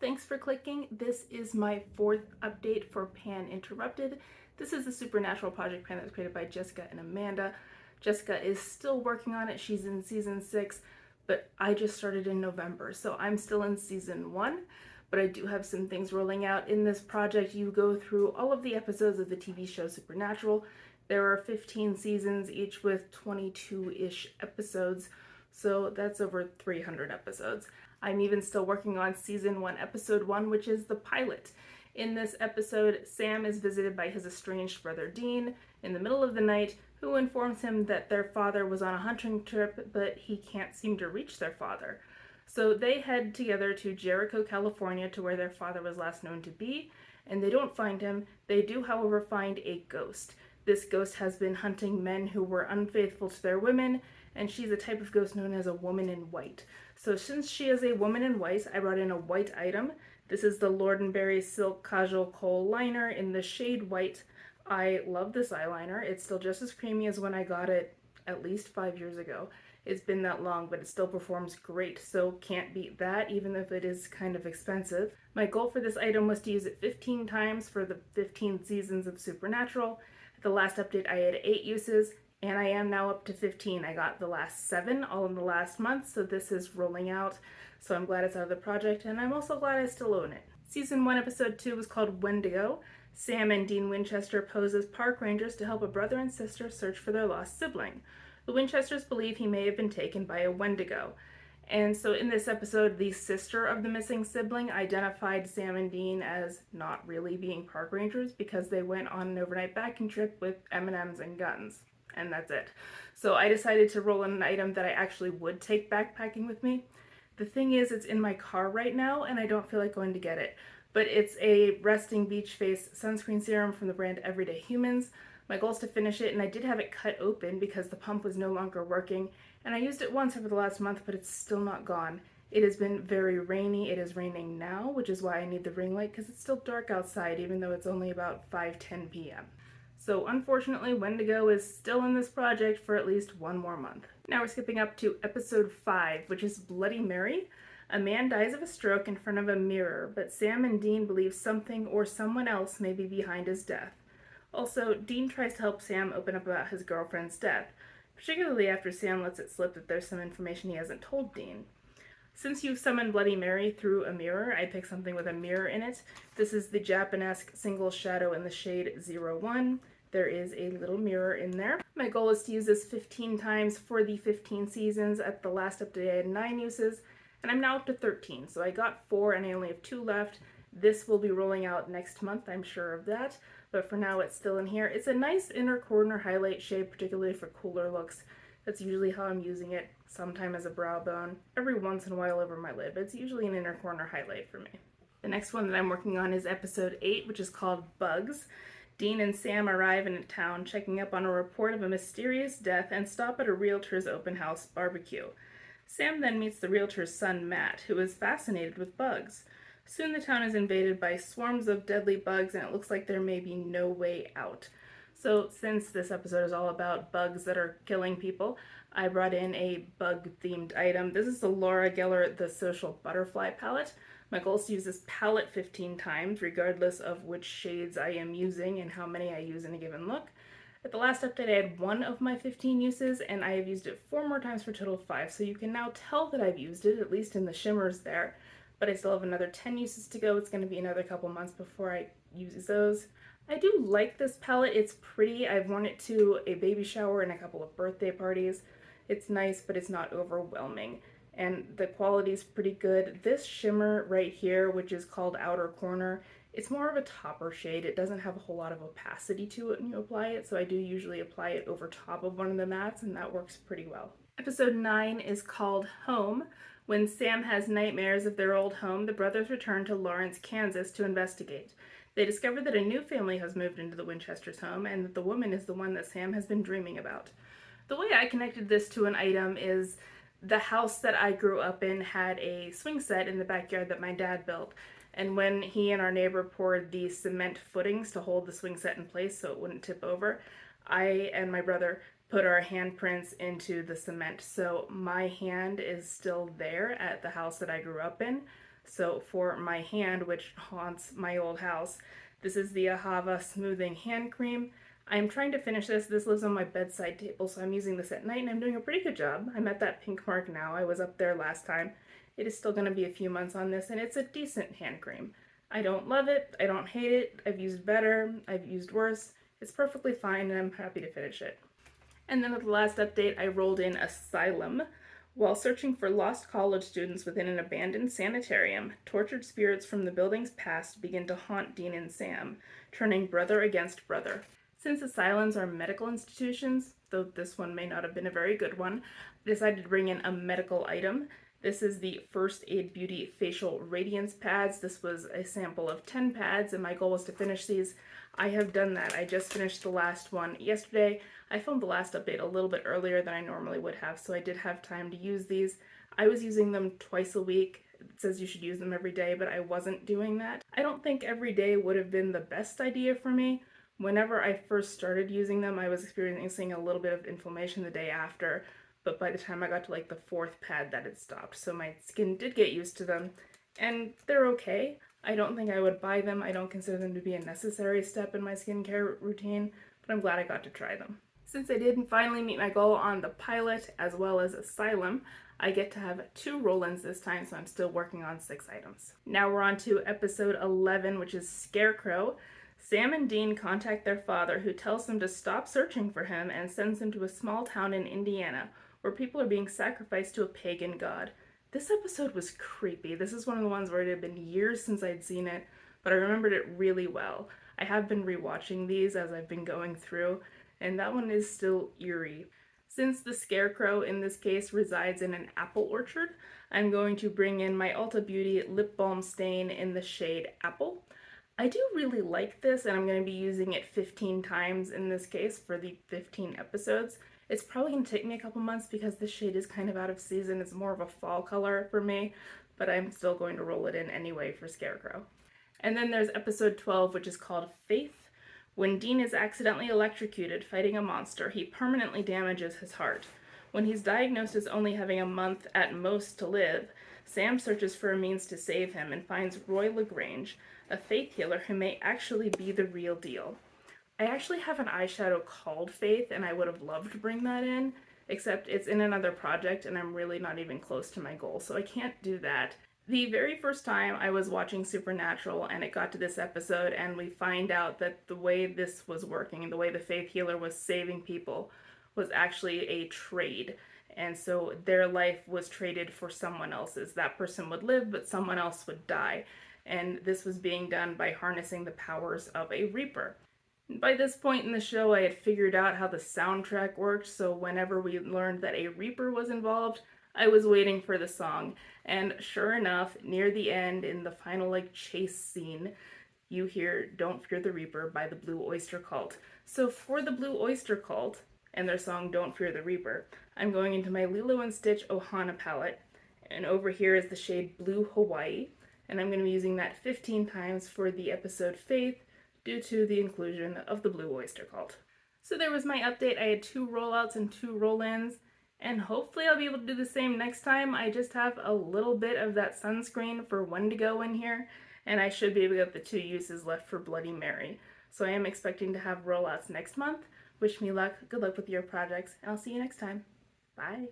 thanks for clicking. This is my fourth update for Pan Interrupted. This is the Supernatural Project Pan that was created by Jessica and Amanda. Jessica is still working on it. She's in season 6, but I just started in November, so I'm still in season 1. But I do have some things rolling out in this project. You go through all of the episodes of the TV show Supernatural. There are 15 seasons, each with 22-ish episodes, so that's over 300 episodes. I'm even still working on season 1, episode 1, which is the pilot. In this episode, Sam is visited by his estranged brother Dean in the middle of the night, who informs him that their father was on a hunting trip, but he can't seem to reach their father. So they head together to Jericho, California, to where their father was last known to be, and they don't find him. They do, however, find a ghost. This ghost has been hunting men who were unfaithful to their women, and she's a type of ghost known as a woman in white. So since she is a woman in white, I brought in a white item. This is the Lord & Berry Silk Kajal Kohl Liner in the shade white. I love this eyeliner. It's still just as creamy as when I got it at least 5 years ago. It's been that long, but it still performs great, so can't beat that, even if it is kind of expensive. My goal for this item was to use it 15 times for the 15 seasons of Supernatural. At the last update, I had 8 uses, and I am now up to 15. I got the last 7 all in the last month, so this is rolling out. So I'm glad it's out of the project, and I'm also glad I still own it. Season 1, episode 2 was called Wendigo. Sam and Dean Winchester pose as park rangers to help a brother and sister search for their lost sibling. The Winchesters believe he may have been taken by a Wendigo. And so in this episode, the sister of the missing sibling identified Sam and Dean as not really being park rangers because they went on an overnight backpacking trip with M&Ms and guns. And that's it. So I decided to roll in an item that I actually would take backpacking with me. The thing is, it's in my car right now and I don't feel like going to get it. But it's a Resting Beach Face sunscreen serum from the brand Everyday Humans. My goal is to finish it, and I did have it cut open because the pump was no longer working, and I used it once over the last month, but it's still not gone. It has been very rainy. It is raining now, which is why I need the ring light, because it's still dark outside, even though it's only about 5:10 p.m. So unfortunately, Wendigo is still in this project for at least one more month. Now we're skipping up to episode 5, which is Bloody Mary. A man dies of a stroke in front of a mirror, but Sam and Dean believe something or someone else may be behind his death. Also, Dean tries to help Sam open up about his girlfriend's death, particularly after Sam lets it slip that there's some information he hasn't told Dean. Since you've summoned Bloody Mary through a mirror, I picked something with a mirror in it. This is the Japanesque Single Shadow in the shade 01. There is a little mirror in there. My goal is to use this 15 times for the 15 seasons. At the last update, I had 9 uses, and I'm now up to 13. So I got 4 and I only have 2 left. This will be rolling out next month, I'm sure of that. But for now, it's still in here. It's a nice inner corner highlight shade, particularly for cooler looks. That's usually how I'm using it, sometime as a brow bone, every once in a while over my lid, but it's usually an inner corner highlight for me. The next one that I'm working on is episode 8, which is called Bugs. Dean and Sam arrive in a town checking up on a report of a mysterious death and stop at a realtor's open house barbecue. Sam then meets the realtor's son, Matt, who is fascinated with bugs. Soon the town is invaded by swarms of deadly bugs, and it looks like there may be no way out. So since this episode is all about bugs that are killing people, I brought in a bug-themed item. This is the Laura Geller The Social Butterfly palette. My goal is to use this palette 15 times, regardless of which shades I am using and how many I use in a given look. At the last update, I had 1 of my 15 uses, and I have used it 4 more times for a total of 5, so you can now tell that I've used it, at least in the shimmers there. But I still have another 10 uses to go. It's going to be another couple months before I use those. I do like this palette. It's pretty. I've worn it to a baby shower and a couple of birthday parties. It's nice, but it's not overwhelming. And the quality's pretty good. This shimmer right here, which is called Outer Corner, it's more of a topper shade. It doesn't have a whole lot of opacity to it when you apply it, so I do usually apply it over top of one of the mattes, and that works pretty well. Episode 9 is called Home. When Sam has nightmares of their old home, the brothers return to Lawrence, Kansas to investigate. They discover that a new family has moved into the Winchesters' home and that the woman is the one that Sam has been dreaming about. The way I connected this to an item is the house that I grew up in had a swing set in the backyard that my dad built. And when he and our neighbor poured the cement footings to hold the swing set in place so it wouldn't tip over, I and my brother put our handprints into the cement. So my hand is still there at the house that I grew up in. So for my hand, which haunts my old house, this is the Ahava Smoothing Hand Cream. I'm trying to finish this. This lives on my bedside table, so I'm using this at night and I'm doing a pretty good job. I'm at that pink mark now. I was up there last time. It is still going to be a few months on this, and it's a decent hand cream. I don't love it. I don't hate it. I've used better. I've used worse. It's perfectly fine, and I'm happy to finish it. And then at the last update, I rolled in Asylum. While searching for lost college students within an abandoned sanitarium, tortured spirits from the building's past begin to haunt Dean and Sam, turning brother against brother. Since asylums are medical institutions, though this one may not have been a very good one, I decided to bring in a medical item. This is the First Aid Beauty Facial Radiance Pads. This was a sample of 10 pads, and my goal was to finish these. I have done that. I just finished the last one yesterday. I filmed the last update a little bit earlier than I normally would have, so I did have time to use these. I was using them twice a week. It says you should use them every day, but I wasn't doing that. I don't think every day would have been the best idea for me. Whenever I first started using them, I was experiencing a little bit of inflammation the day after, but by the time I got to like the fourth pad, that had stopped. So my skin did get used to them, and they're okay. I don't think I would buy them. I don't consider them to be a necessary step in my skincare routine, but I'm glad I got to try them. Since I did finally meet my goal on the pilot as well as Asylum, I get to have 2 roll-ins this time, so I'm still working on 6 items. Now we're on to episode 11, which is Scarecrow. Sam and Dean contact their father, who tells them to stop searching for him and sends them to a small town in Indiana, where people are being sacrificed to a pagan god. This episode was creepy. This is one of the ones where it had been years since I'd seen it, but I remembered it really well. I have been rewatching these as I've been going through, and that one is still eerie. Since the Scarecrow in this case resides in an apple orchard, I'm going to bring in my Ulta Beauty Lip Balm Stain in the shade Apple. I do really like this, and I'm going to be using it 15 times in this case for the 15 episodes. It's probably going to take me a couple months because this shade is kind of out of season. It's more of a fall color for me, but I'm still going to roll it in anyway for Scarecrow. And then there's episode 12, which is called Faith. When Dean is accidentally electrocuted fighting a monster, he permanently damages his heart. When he's diagnosed as only having a month at most to live, Sam searches for a means to save him and finds Roy LaGrange, a faith healer who may actually be the real deal. I actually have an eyeshadow called Faith, and I would have loved to bring that in, except it's in another project and I'm really not even close to my goal, so I can't do that. The very first time I was watching Supernatural and it got to this episode and we find out that the way this was working and the way the faith healer was saving people was actually a trade. And so their life was traded for someone else's. That person would live, but someone else would die. And this was being done by harnessing the powers of a Reaper. By this point in the show, I had figured out how the soundtrack worked, so whenever we learned that a Reaper was involved, I was waiting for the song. And sure enough, near the end, in the final chase scene, you hear Don't Fear the Reaper by the Blue Oyster Cult. So for the Blue Oyster Cult and their song Don't Fear the Reaper, I'm going into my Lilo & Stitch Ohana palette, and over here is the shade Blue Hawaii, and I'm going to be using that 15 times for the episode Faith due to the inclusion of the Blue Oyster Cult. So there was my update. I had 2 rollouts and 2 roll-ins, and hopefully I'll be able to do the same next time. I just have a little bit of that sunscreen for Wendigo in here, and I should be able to get the 2 uses left for Bloody Mary. So I am expecting to have rollouts next month. Wish me luck, good luck with your projects, and I'll see you next time. Bye.